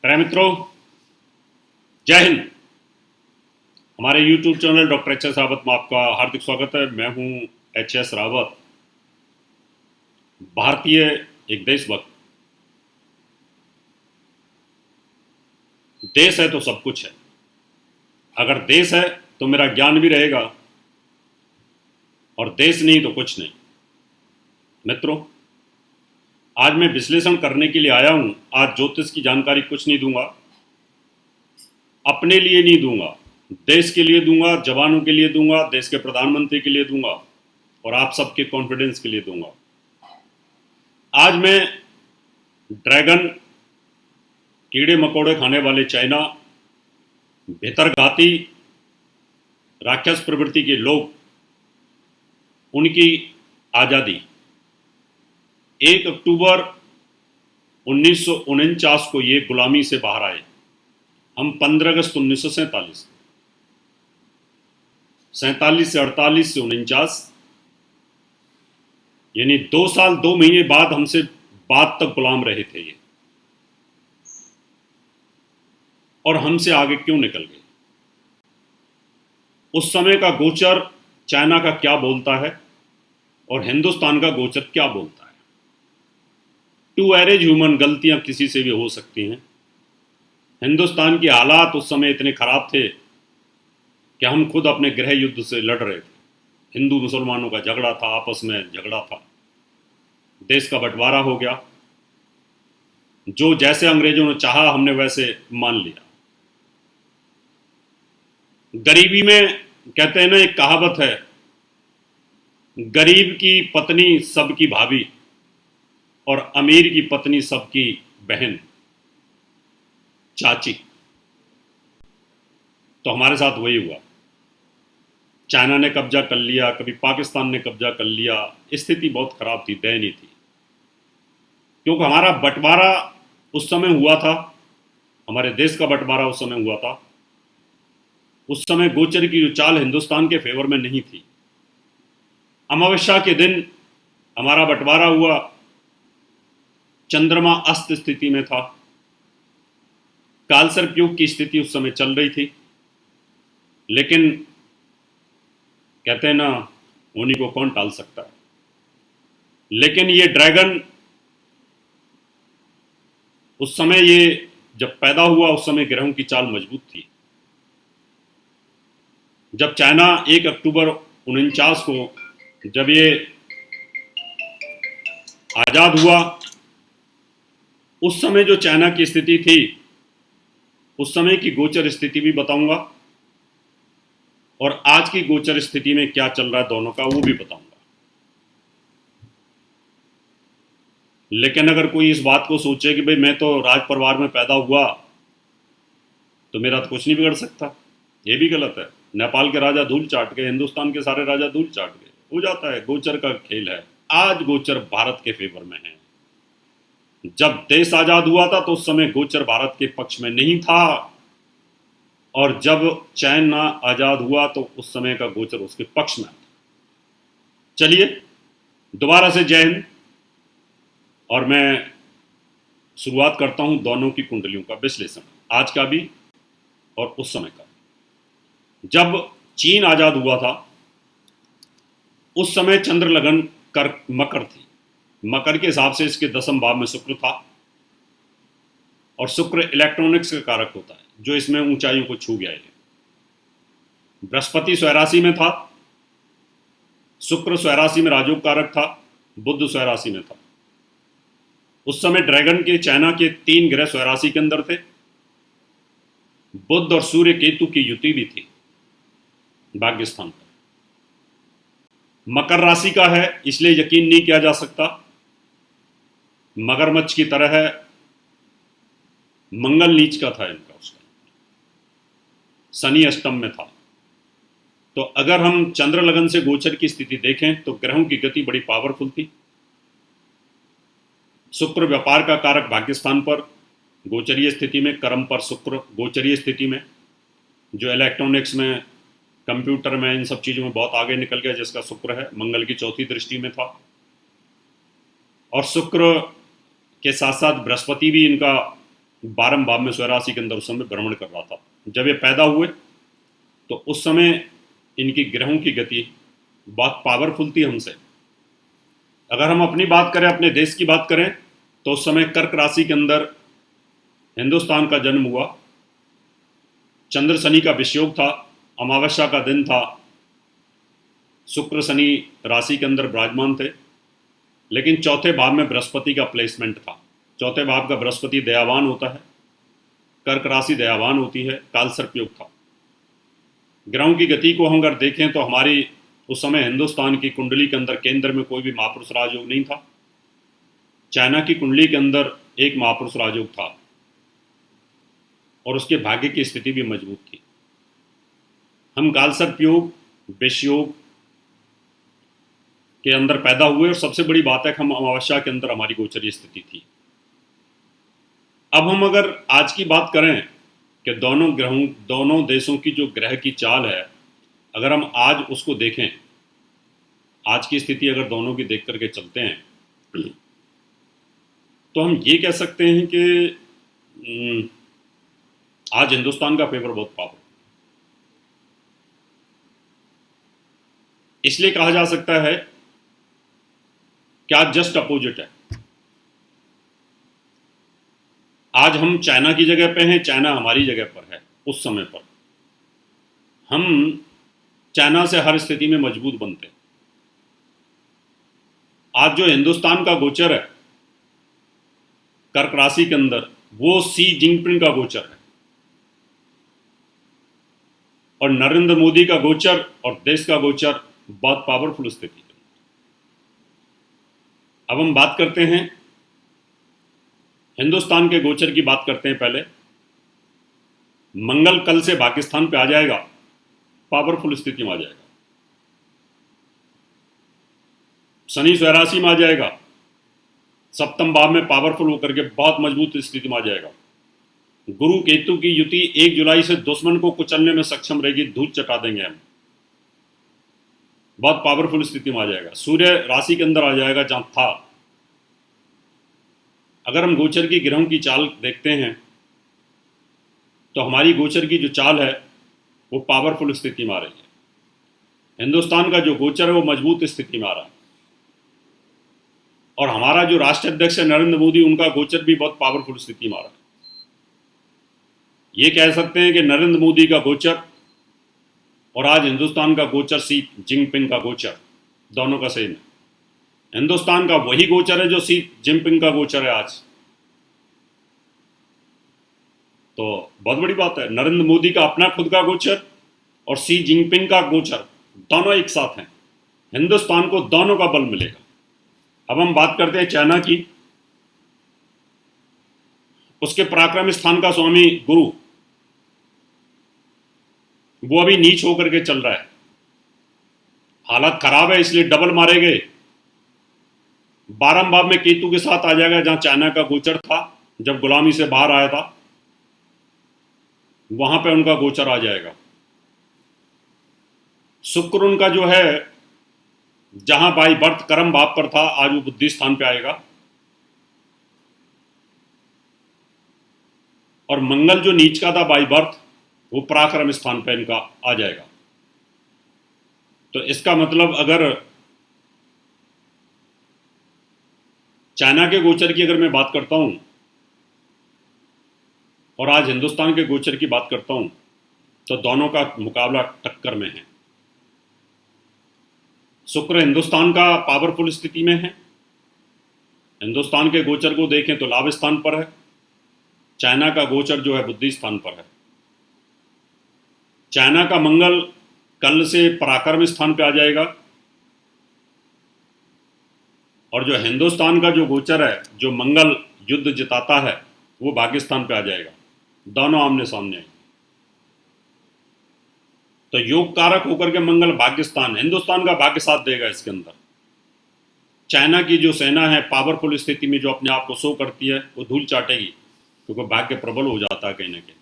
प्यारे मित्रों, जय हिंद। हमारे YouTube channel doctor H S Rawat में आपका हार्दिक स्वागत है। मैं हूं एच एस रावत, भारतीय एक देशभक्त। देश है तो सब कुछ है। अगर देश है तो मेरा ज्ञान भी रहेगा, और देश नहीं तो कुछ नहीं। मित्रों, आज मैं विश्लेषण करने के लिए आया हूं। आज ज्योतिष की जानकारी कुछ नहीं दूंगा, अपने लिए नहीं दूंगा, देश के लिए दूंगा, जवानों के लिए दूंगा, देश के प्रधानमंत्री के लिए दूंगा, और आप सबके कॉन्फिडेंस के लिए दूंगा। आज मैं ड्रैगन, कीड़े मकोड़े खाने वाले चाइना, भीतरघाती राक्षस प्रवृत्ति के लोग, उनकी आज़ादी। 1 अक्टूबर 1949 को ये गुलामी से बाहर आए। हम 15 अगस्त 1947, 47 से 48 से 49, यानी 2 साल 2 महीने बाद हमसे बाद तक गुलाम रहे थे ये। और हमसे आगे क्यों निकल गए? उस समय का गोचर चाइना का क्या बोलता है और हिंदुस्तान का गोचर क्या बोलता है? टू एवरेज ह्यूमन, गलतियां किसी से भी हो सकती हैं। हिंदुस्तान के हालात उस समय इतने खराब थे कि हम खुद अपने गृह युद्ध से लड़ रहे थे। हिंदू मुसलमानों का झगड़ा था, आपस में झगड़ा था, देश का बंटवारा हो गया। जो जैसे अंग्रेजों ने चाहा हमने वैसे मान लिया। गरीबी में कहते हैं ना, एक कहावत है, गरीब की पत्नी सबकी भाभी और अमीर की पत्नी सबकी बहन, चाची। तो हमारे साथ वही हुआ। चाइना ने कब्जा कर लिया, कभी पाकिस्तान ने कब्जा कर लिया। स्थिति बहुत खराब थी, दयनीय थी, क्योंकि हमारा बंटवारा उस समय हुआ था, हमारे देश का बंटवारा उस समय हुआ था। उस समय गोचर की जो चाल हिंदुस्तान के फेवर में नहीं थी। अमावस्या के दिन हमारा बंटवारा हुआ, चंद्रमा अस्त स्थिति में था, कालसर्प युग की स्थिति उस समय चल रही थी। लेकिन कहते हैं ना, उन्हीं को कौन टाल सकता है। लेकिन ये ड्रैगन उस समय, ये जब पैदा हुआ उस समय ग्रहों की चाल मजबूत थी। जब चाइना 1 अक्टूबर 49 को जब ये आज़ाद हुआ, उस समय जो चाइना की स्थिति थी, उस समय की गोचर स्थिति भी बताऊंगा, और आज की गोचर स्थिति में क्या चल रहा है दोनों का वो भी बताऊंगा। लेकिन अगर कोई इस बात को सोचे कि भाई मैं तो राज परिवार में पैदा हुआ तो मेरा तो कुछ नहीं बिगड़ सकता, ये भी गलत है। नेपाल के राजा धूल चाट गए, हिंदुस्तान के सारे राजा धूल चाट गए, हो जाता है, गोचर का खेल है। आज गोचर भारत के फेवर में है। जब देश आजाद हुआ था तो उस समय गोचर भारत के पक्ष में नहीं था, और जब चाइना आजाद हुआ तो उस समय का गोचर उसके पक्ष में था। चलिए दोबारा से जय हिंद, और मैं शुरुआत करता हूं दोनों की कुंडलियों का विश्लेषण, आज का भी और उस समय का। जब चीन आजाद हुआ था उस समय चंद्र लगन कर मकर थी। मकर के हिसाब से इसके 10वें भाव में शुक्र था, और शुक्र इलेक्ट्रॉनिक्स का कारक होता है, जो इसमें ऊंचाइयों को छू गया है। बृहस्पति स्वराशि में था, शुक्र स्वराशि में राजयोग कारक था, बुध स्वराशि में था। उस समय ड्रैगन के चाइना के 3 ग्रह स्वराशि के अंदर थे। बुध और सूर्य केतु की युति भी थी भाग्य स्थान पर। मकर राशि का है, इसलिए यकीन नहीं किया जा सकता। मगरमच्छ की तरह है, मंगल नीच का था इनका, उसका शनि अष्टम में था। तो अगर हम चंद्र लगन से गोचर की स्थिति देखें तो ग्रहों की गति बड़ी पावरफुल थी। शुक्र व्यापार का कारक भाग्यस्थान पर गोचरीय स्थिति में, कर्म पर शुक्र गोचरीय स्थिति में, जो इलेक्ट्रॉनिक्स में, कंप्यूटर में, इन सब चीज़ों में बहुत आगे निकल गया, जिसका शुक्र है, मंगल की चौथी दृष्टि में था। और शुक्र के साथ साथ बृहस्पति भी इनका 12वें भाव में स्वराशि के अंदर उस समय भ्रमण कर रहा था। जब ये पैदा हुए तो उस समय इनकी ग्रहों की गति बहुत पावरफुल थी हमसे। अगर हम अपनी बात करें, अपने देश की बात करें, तो उस समय कर्क राशि के अंदर हिंदुस्तान का जन्म हुआ। चंद्र शनि का विषयोग था, अमावस्या का दिन था, शुक्र शनि राशि के अंदर विराजमान थे, लेकिन चौथे भाव में बृहस्पति का प्लेसमेंट था। चौथे भाव का बृहस्पति दयावान होता है, कर्क राशि दयावान होती है, काल सर्प योग था। ग्रहों की गति को हम अगर देखें तो हमारी उस समय हिंदुस्तान की कुंडली के अंदर केंद्र में कोई भी महापुरुष राजयोग नहीं था। चाइना की कुंडली के अंदर एक महापुरुष राजयोग था और उसके भाग्य की स्थिति भी मजबूत थी। हम काल सर्प योग, विष योग के अंदर पैदा हुए और सबसे बड़ी बात है कि हम अमावस्या के अंदर हमारी गोचरीय स्थिति थी। अब हम अगर आज की बात करें कि दोनों देशों की जो ग्रह की चाल है, अगर हम आज उसको देखें, आज की स्थिति अगर दोनों की देख करके चलते हैं तो हम ये कह सकते हैं कि आज हिंदुस्तान का फेवर बहुत पावर। इसलिए कहा जा सकता है कि आज जस्ट अपोजिट है। आज हम चाइना की जगह पे हैं, चाइना हमारी जगह पर है। उस समय पर हम चाइना से हर स्थिति में मजबूत बनते हैं। आज जो हिंदुस्तान का गोचर है कर्क राशि के अंदर, वो सी जिनपिंग का गोचर है और नरेंद्र मोदी का गोचर और देश का गोचर बहुत पावरफुल स्थिति है। अब हम बात करते हैं हिंदुस्तान के गोचर की बात करते हैं। पहले मंगल कल से पाकिस्तान पे आ जाएगा, पावरफुल स्थिति में आ जाएगा। शनि स्वराशि में आ जाएगा, सप्तम भाव में पावरफुल होकर के बहुत मजबूत स्थिति में आ जाएगा। गुरु केतु की युति 1 जुलाई से दुश्मन को कुचलने में सक्षम रहेगी, धूल चटा देंगे हम, बहुत पावरफुल स्थिति में आ जाएगा। सूर्य राशि के अंदर आ जाएगा जहां था। अगर हम गोचर की ग्रहों की चाल देखते हैं तो हमारी गोचर की जो चाल है वो पावरफुल स्थिति में आ रही है। हिंदुस्तान का जो गोचर है वो मजबूत स्थिति में आ रहा है और हमारा जो राष्ट्र अध्यक्ष है नरेंद्र मोदी, उनका गोचर भी बहुत पावरफुल स्थिति में आ रहा है। ये कह सकते हैं कि नरेंद्र मोदी का गोचर और आज हिंदुस्तान का गोचर सी जिनपिंग का गोचर दोनों का सेम है। हिंदुस्तान का वही गोचर है जो सी जिनपिंग का गोचर है आज। तो बहुत बड़ी बात है, नरेंद्र मोदी का अपना खुद का गोचर और सी जिनपिंग का गोचर दोनों एक साथ हैं। हिंदुस्तान को दोनों का बल मिलेगा। अब हम बात करते हैं चाइना की। उसके पराक्रम स्थान का स्वामी गुरु, वो अभी नीच होकर के चल रहा है। हालत खराब है, इसलिए डबल मारे गए। 12वें भाव में केतु के साथ आ जाएगा जहां चाइना का गोचर था, जब गुलामी से बाहर आया था वहां पे उनका गोचर आ जाएगा। शुक्र उनका जो है जहां बाई बर्थ कर्म भाव पर था, आज वो बुद्धि स्थान पे आएगा। और मंगल जो नीच का था बाई बर्थ, वो पराक्रम स्थान पे इनका आ जाएगा। तो इसका मतलब अगर चाइना के गोचर की अगर मैं बात करता हूं और आज हिंदुस्तान के गोचर की बात करता हूं तो दोनों का मुकाबला टक्कर में है। शुक्र हिंदुस्तान का पावरफुल स्थिति में है। हिंदुस्तान के गोचर को देखें तो लाभ स्थान पर है। चाइना का गोचर जो है बुद्धि स्थान पर है। चाइना का मंगल कल से पराक्रम स्थान पे आ जाएगा और जो हिंदुस्तान का जो गोचर है, जो मंगल युद्ध जिताता है, वो भाग्य स्थान पे आ जाएगा। दोनों आमने सामने हैं। तो योग कारक होकर के मंगल भाग्य स्थान, हिंदुस्तान का भाग्य साथ देगा इसके अंदर। चाइना की जो सेना है पावरफुल स्थिति में जो अपने आप को शो करती है, वो धूल चाटेगी क्योंकि भाग्य प्रबल हो जाता है कहीं ना कहीं।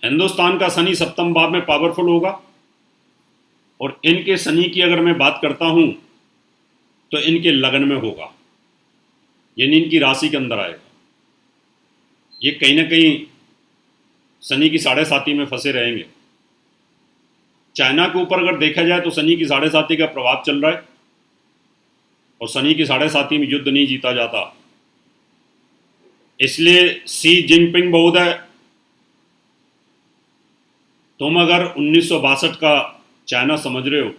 हिंदुस्तान का शनि सप्तम भाव में पावरफुल होगा और इनके शनि की अगर मैं बात करता हूं तो इनके लगन में होगा। ये नींद की राशि के अंदर आएगा। ये कहीं ना कहीं शनि की 7.5 में फंसे रहेंगे। चाइना के ऊपर अगर देखा जाए तो शनि की 7.5 का प्रभाव चल रहा है, और शनि की 7.5 में युद्ध नहीं जीता जाता। इसलिए शी जिनपिंग बहुत है। तुम अगर 1962 का चाइना समझ रहे हो,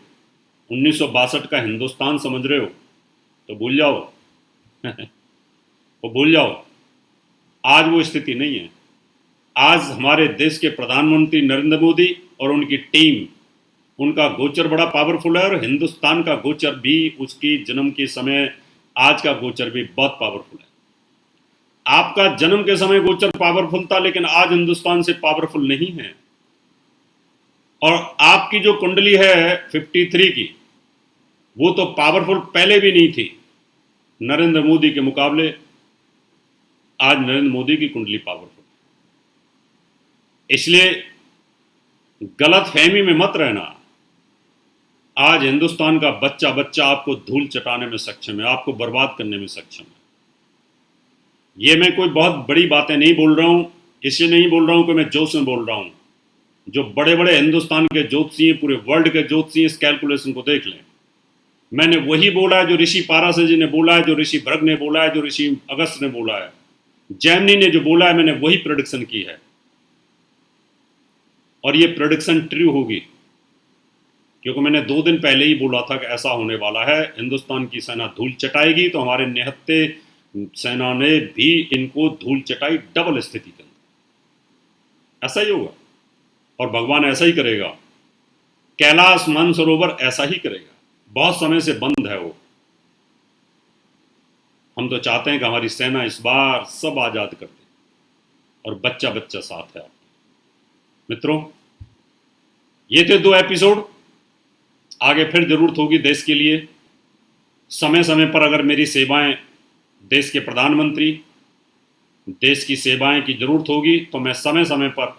1962 का हिंदुस्तान समझ रहे हो, तो भूल जाओ वो भूल जाओ। आज वो स्थिति नहीं है। आज हमारे देश के प्रधानमंत्री नरेंद्र मोदी और उनकी टीम, उनका गोचर बड़ा पावरफुल है, और हिंदुस्तान का गोचर भी उसकी जन्म के समय, आज का गोचर भी बहुत पावरफुल है। आपका जन्म के समय गोचर पावरफुल था, लेकिन आज हिंदुस्तान से पावरफुल नहीं है। और आपकी जो कुंडली है 53 की, वो तो पावरफुल पहले भी नहीं थी नरेंद्र मोदी के मुकाबले। आज नरेंद्र मोदी की कुंडली पावरफुल। इसलिए गलत फहमी में मत रहना। आज हिंदुस्तान का बच्चा बच्चा आपको धूल चटाने में सक्षम है, आपको बर्बाद करने में सक्षम है। ये मैं कोई बहुत बड़ी बातें नहीं बोल रहा हूं, इसलिए नहीं बोल रहा हूं कि मैं जोश में बोल रहा हूं। जो बड़े बड़े हिंदुस्तान के ज्योतिषी हैं, पूरे वर्ल्ड के ज्योतिषी, इस कैलकुलेशन को देख लें। मैंने वही बोला है जो ऋषि पाराशर जी ने बोला है, जो ऋषि भृग ने बोला है, जो ऋषि अगस्त ने बोला है, जैमिनी ने जो बोला है, मैंने वही प्रेडिक्शन की है। और ये प्रेडिक्शन ट्रू होगी, क्योंकि मैंने 2 दिन पहले ही बोला था कि ऐसा होने वाला है। हिंदुस्तान की सेना धूल चटाएगी, तो हमारे निहत्ते सेना ने भी इनको धूल चटाई, डबल स्थिति के अंदर। ऐसा ही होगा, और भगवान ऐसा ही करेगा। कैलाश मानसरोवर ऐसा ही करेगा। बहुत समय से बंद है वो। हम तो चाहते हैं कि हमारी सेना इस बार सब आजाद कर दे, और बच्चा बच्चा साथ है। मित्रों, ये थे 2 एपिसोड। आगे फिर जरूरत होगी देश के लिए। समय समय पर अगर मेरी सेवाएं, देश के प्रधानमंत्री, देश की सेवाएं की जरूरत होगी, तो मैं समय समय पर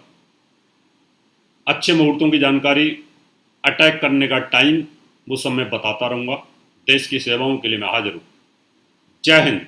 अच्छे मुहूर्तों की जानकारी, अटैक करने का टाइम, वो सब मैं बताता रहूँगा। देश की सेवाओं के लिए मैं हाजिर हूँ। जय हिंद।